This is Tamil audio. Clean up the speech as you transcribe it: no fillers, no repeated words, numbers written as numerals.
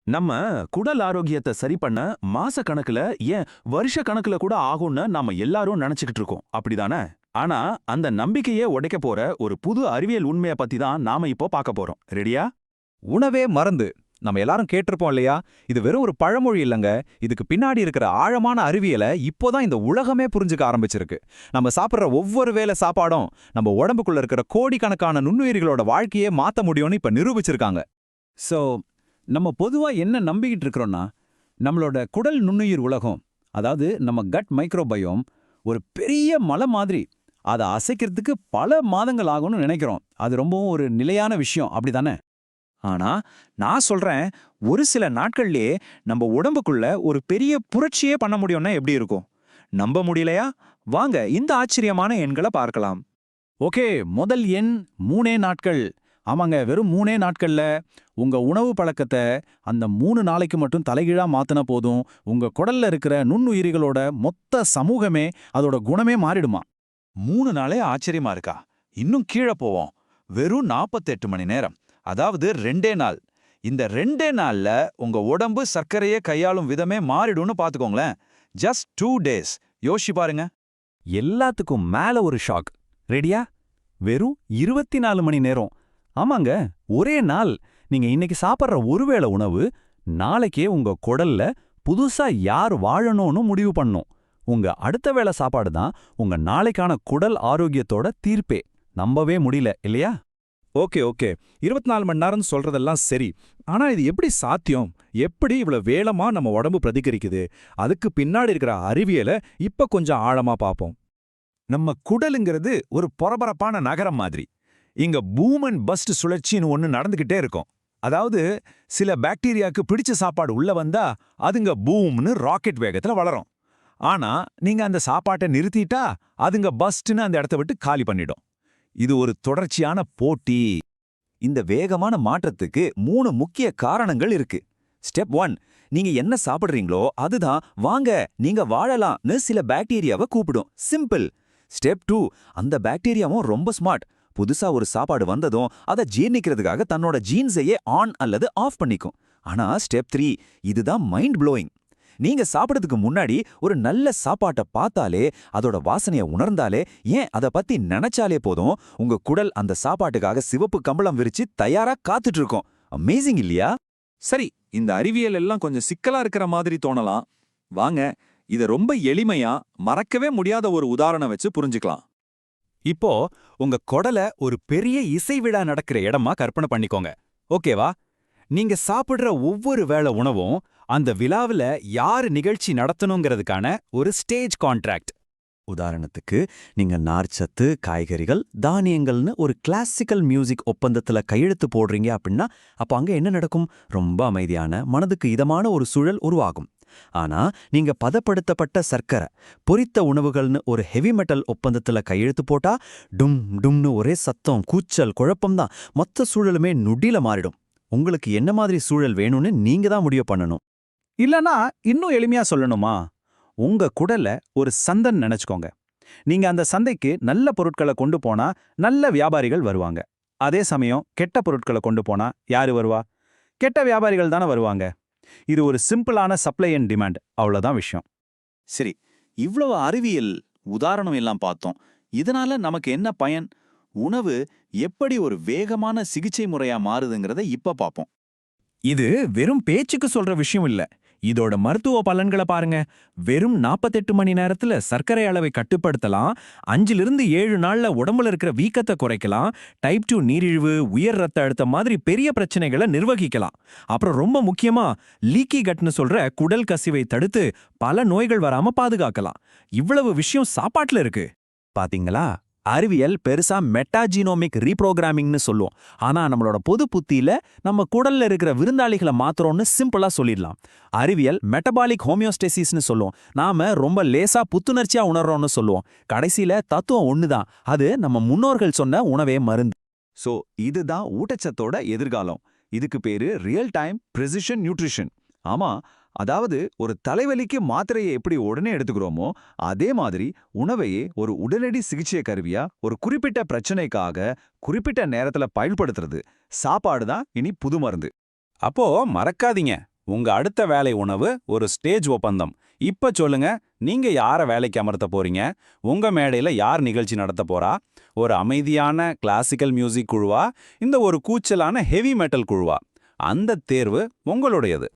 நம்ம குடல் ஆரோக்கியத்தை சரி பண்ண மாச கணக்குல ஏன் வருஷ கணக்குல கூட ஆகும்னு நாம எல்லாரும் நினைச்சுக்கிட்டு இருக்கோம், அப்படிதானே? ஆனா அந்த நம்பிக்கையே உடைக்க போற ஒரு புது அறிவியல் உண்மையை பத்தி தான் நாம இப்போ பார்க்க போறோம். ரெடியா? உணவே மருந்து. நம்ம எல்லாரும் கேட்டிருப்போம் இல்லையா? இது வெறும் ஒரு பழமொழி இல்லங்க. இதுக்கு பின்னாடி இருக்கிற ஆழமான அறிவியலை இப்போதான் இந்த உலகமே புரிஞ்சுக்க ஆரம்பிச்சிருக்கு. நம்ம சாப்பிடுற ஒவ்வொரு வேளை சாப்பாடும் நம்ம உடம்புக்குள்ள இருக்கிற கோடிக்கணக்கான நுண்ணுயிரிகளோட வாழ்க்கையே மாத்த முடியும்னு இப்ப நிரூபிச்சிருக்காங்க. சோ நம்ம பொதுவா என்ன நம்பிக்கிட்டு இருக்கிறோம்னா, நம்மளோட குடல் நுண்ணுயிர் உலகம், அதாவது நம்ம கட் மைக்ரோபயோம், ஒரு பெரிய மலை மாதிரி. அதை அசைக்கிறதுக்கு பல மாதங்கள் ஆகும்னு நினைக்கிறோம். அது ரொம்பவும் ஒரு நிலையான விஷயம், அப்படிதானே? ஆனா நான் சொல்றேன், ஒரு சில நாட்கள்லயே நம்ம உடம்புக்குள்ள ஒரு பெரிய புரட்சியே பண்ண முடியும்னா எப்படி இருக்கும்? நம்ப முடியலையா? வாங்க இந்த ஆச்சரியமான எண்களை பார்க்கலாம். ஓகே, முதல் எண் 3 நாட்கள். ஆமாங்க, வெறும் 3 நாட்கள்ல உங்க உணவு பழக்கத்தை அந்த 3 நாளைக்கு மட்டும் தலைகீழா மாத்தின போதும் உங்க குடல்ல இருக்கிற நுண்ணுயிரிகளோட மொத்த சமூகமே, அதோட குணமே மாறிடுமா. 3 நாளே ஆச்சரியமா இருக்கா? இன்னும் கீழே போவோம். வெறும் 48 மணி நேரம், அதாவது 2 நாள். இந்த 2 நாள்ல உங்க உடம்பு சர்க்கரையை கையாளும் விதமே மாறிடும்னு பாத்துக்கோங்களேன். Just 2 days. யோசிச்சு பாருங்க. எல்லாத்துக்கும் மேல ஒரு ஷாக். ரெடியா? வெறும் 24 மணி நேரம். ஆமாங்க, ஒரே நாள். நீங்க இன்னைக்கு சாப்பிட்ற ஒருவேளை உணவு நாளைக்கே உங்க குடல்ல புதுசா யார் வாழணும்னு முடிவு பண்ணும். உங்க அடுத்த வேளை சாப்பாடு தான் உங்க நாளைக்கான குடல் ஆரோக்கியத்தோட தீர்ப்பே. நம்பவே முடியல இல்லையா? ஓகே ஓகே, 24 மணி நேரம் சொல்றதெல்லாம் சரி. ஆனா இது எப்படி சாத்தியம்? எப்படி இவ்வளவு வேகமா நம்ம உடம்பு பிரதிகரிக்குது? அதுக்கு பின்னாடி இருக்கிற அறிவியலை இப்ப கொஞ்சம் ஆழமா பார்ப்போம். நம்ம குடலுங்கிறது ஒரு பரபரப்பான நகரம் மாதிரி. இங்க பூம் அண்ட் பஸ்ட் சுழற்சின்னு ஒன்னு நடந்துகிட்டே இருக்கும். அதாவது சில பாக்டீரியாக்கு பிடிச்ச சாப்பாடு உள்ள வந்தா அதுங்க பூம்னு ராக்கெட் வேகத்துல வளரும். ஆனா நீங்க அந்த சாப்பாட்டை நிறுத்திட்டா அதுங்க பஸ்ட்னு அந்த இடத்த விட்டு காலி பண்ணிடும். இது ஒரு தொடர்ச்சியான போட்டி. இந்த வேகமான மாற்றத்துக்கு 3 முக்கிய காரணங்கள் இருக்கு. ஸ்டெப் 1, நீங்க என்ன சாப்பிடுறீங்களோ அதுதான் வாங்க நீங்க வாழலாம்னு சில பாக்டீரியாவை கூப்பிடும். சிம்பிள். ஸ்டெப் 2, அந்த பாக்டீரியாவும் ரொம்ப ஸ்மார்ட். புதுசா ஒரு சாப்பாடு வந்ததும் அதை ஜீர்ணிக்கிறதுக்காக தன்னோட ஜீன்ஸையே ஆன் அல்லது ஆஃப் பண்ணிக்கும். ஆனா ஸ்டெப் 3, இதுதான் மைண்ட் ப்ளோயிங். நீங்க சாப்பிடறதுக்கு முன்னாடி ஒரு நல்ல சாப்பாட்டை பார்த்தாலே, அதோட வாசனையை உணர்ந்தாலே, ஏன் அதை பத்தி நினைச்சாலே போதும், உங்க குடல் அந்த சாப்பாட்டுக்காக சிவப்பு கம்பளம் விரிச்சு தயாரா காத்துட்டு இருக்கும். அமேசிங் இல்லையா? சரி, இந்த அறிவியல் எல்லாம் கொஞ்சம் சிக்கலா இருக்கிற மாதிரி தோணலாம். வாங்க இத ரொம்ப எளிமையா, மறக்கவே முடியாத ஒரு உதாரணம் வச்சு புரிஞ்சுக்கலாம். இப்போ உங்க குடல ஒரு பெரிய இசை விழா நடக்கிற இடமா கற்பனை பண்ணிக்கோங்க. ஓகேவா? நீங்க சாப்பிடுற ஒவ்வொரு வேளை உணவும் அந்த விழாவுல யாரு நிகழ்ச்சி நடத்தணுங்கிறதுக்கான ஒரு ஸ்டேஜ் கான்ட்ராக்ட். உதாரணத்துக்கு, நீங்க நார்ச்சத்து, காய்கறிகள், தானியங்கள்னு ஒரு கிளாசிக்கல் மியூசிக் ஒப்பந்தத்துல கையெழுத்து போடுறீங்க அப்படின்னா, அப்ப அங்க என்ன நடக்கும்? ரொம்ப அமைதியான, மனதுக்கு இதமான ஒரு சூழல் உருவாகும். ஆனா நீங்க பதப்படுத்தப்பட்ட சர்க்கரை, பொரித்த உணவுகள்னு ஒரு ஹெவி மெட்டல் ஒப்பந்தத்துல கையெழுத்து போட்டா, டும் டும்னு ஒரே சத்தம், கூச்சல், குழப்பம்தான். மொத்த சூழலுமே நொடியில மாறிடும். உங்களுக்கு என்ன மாதிரி சூழல் வேணும்னு நீங்க தான் முடிவு பண்ணணும். இல்லனா இன்னும் எளிமையா சொல்லணுமா? உங்க குடல ஒரு சந்தைன்னு நினைச்சுக்கோங்க. நீங்க அந்த சந்தைக்கு நல்ல பொருட்களை கொண்டு போனா நல்ல வியாபாரிகள் வருவாங்க. அதே சமயம் கெட்ட பொருட்களை கொண்டு போனா யாரு வருவா? கெட்ட வியாபாரிகள் தானே வருவாங்க. இது ஒரு சிம்பிளான சப்ளை அண்ட் டிமாண்ட், அவ்வளவுதான் விஷயம். சரி, இவ்வளவு அறிவியல் உதாரணம் எல்லாம் பார்த்தோம். இதனால நமக்கு என்ன பயன்? உணவு எப்படி ஒரு வேகமான சிகிச்சை முறையா மாறுதுங்கிறத இப்ப பார்ப்போம். இது வெறும் பேச்சுக்கு சொல்ற விஷயம் இல்ல. இதோட மருத்துவ பலன்களை பாருங்க. வெறும் 48 மணி நேரத்துல சர்க்கரை அளவை கட்டுப்படுத்தலாம். 5-7 நாள்ல உடம்புல இருக்கிற வீக்கத்தை குறைக்கலாம். டைப் 2 நீரிழிவு, உயர் ரத்த அழுத்தம் மாதிரி பெரிய பிரச்சனைகளை நிர்வகிக்கலாம். அப்புறம் ரொம்ப முக்கியமா லீக்கி கட்னு சொல்ற குடல் கசிவை தடுத்து பல நோய்கள் வராம பாதுகாக்கலாம். இவ்வளவு விஷயம் சாப்பாட்டுல இருக்கு. பாத்தீங்களா? அறிவியல் பெருசா மெட்டாஜீனோமிக் ரீப்ரோகிராமிங்னு சொல்லுவோம். ஆனா நம்மளோட பொது புத்தியில நம்ம குடல்ல இருக்கிற விருந்தாளிகளை மாத்திரம்னு சிம்பிளா சொல்லிடலாம். அறிவியல் மெட்டபாலிக் ஹோமியோஸ்டேசிஸ்னு சொல்லுவோம். நாம ரொம்ப லேசா புத்துணர்ச்சியா உணர்றோம்னு சொல்லுவோம். கடைசியில தத்துவம் ஒண்ணுதான். அது நம்ம முன்னோர்கள் சொன்ன உணவே மருந்து. சோ இதுதான் ஊட்டச்சத்தோட எதிர்காலம். இதுக்கு பேரு ரியல் டைம் பிரிசிஷன் நியூட்ரிஷன். ஆமா, அதாவது ஒரு தலைவலிக்கு மாத்திரையை எப்படி உடனே எடுத்துக்கிறோமோ அதே மாதிரி உணவையே ஒரு உடனடி சிகிச்சை கருவியா ஒரு குறிப்பிட்ட பிரச்சனைக்காக குறிப்பிட்ட நேரத்துல பயன்படுத்துறது. சாப்பாடு தான் இனி புது மருந்து. அப்போ மறக்காதீங்க, உங்க அடுத்த வேலை உணவு ஒரு ஸ்டேஜ் ஒப்பந்தம். இப்ப சொல்லுங்க, நீங்க யார வேலைக்கு அமர்த்த போறீங்க? உங்க மேடையில யார் நிகழ்ச்சி நடத்த போறா? ஒரு அமைதியான கிளாசிக்கல் மியூசிக் குழுவா, இந்த ஒரு கூச்சலான ஹெவி மெட்டல் குழுவா? அந்த தேர்வு உங்களுடையது.